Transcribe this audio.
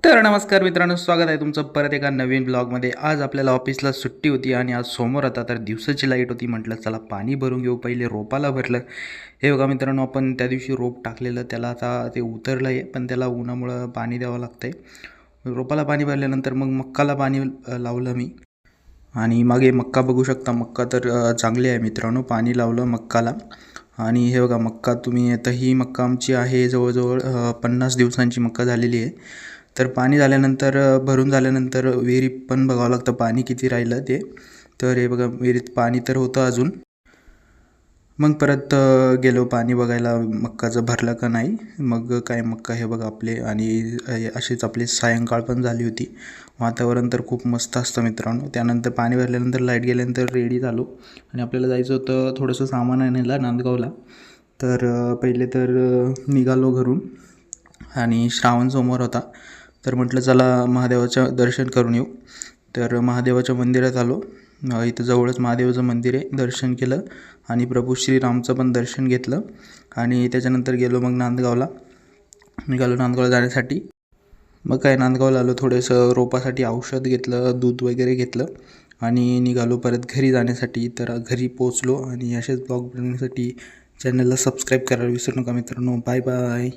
तर नमस्कार मित्रांनो, स्वागत आहे तुमचं परत एका नवीन ब्लॉगमध्ये. आज आपल्याला ऑफिसला सुट्टी होती आणि आज सोमवार होता, तर दिवसाची लाईट होती. म्हटलं चला पाणी भरून घेऊ. पहिले रोपाला भरलं. हे बघा मित्रांनो, आपण त्या दिवशी रोप टाकलेलं, त्याला आता ते उतरलं आहे, पण त्याला उन्हामुळं पाणी द्यावं लागतं आहे. रोपाला पाणी भरल्यानंतर मग मक्काला पाणी लावलं मी. आणि मागे मक्का बघू शकता. मक्का तर चांगली आहे मित्रांनो. पाणी लावलं मक्काला. आणि हे बघा मक्का तुम्ही आता, ही मक्का आमची आहे जवळजवळ 50 दिवसांची मक्का झालेली आहे. तर पाणी झाल्यानंतर भरून झाल्यानंतर विहिरीत पण बघावं लागतं पाणी किती राहिलं ते. तर हे बघा विहिरीत पाणी तर होतं अजून. मग परत गेलो पाणी बघायला मक्काचं भरलं का नाही. मग काय मक्का हे बघा आपले. आणि अशीच आपली सायंकाळ पण झाली होती. वातावरण तर खूप मस्त असतं मित्रांनो. त्यानंतर पाणी भरल्यानंतर लाईट गेल्यानंतर रेडी झालो आणि आपल्याला जायचं होतं थोडंसं सामान आणायला नांदगावला. तर पहिले तर निघालो घरून आणि श्रावण सोमवार होता. तर म्हटलं चला महादेवाचं दर्शन करून येऊ. तर महादेवाच्या मंदिरात आलो. इथं जवळच महादेवाचं मंदिर आहे. दर्शन केलं आणि प्रभू श्रीरामचं पण दर्शन घेतलं. आणि त्याच्यानंतर गेलो मग नांदगावला. निघालो नांदगावला जाण्यासाठी. मग काय नांदगावला आलो, थोडंसं रोपासाठी औषध घेतलं, दूध वगैरे घेतलं आणि निघालो परत घरी जाण्यासाठी. तर घरी पोचलो आणि असेच ब्लॉग बनवण्यासाठी चॅनलला सबस्क्राईब करायला विसरू नका मित्रांनो. Bye bye.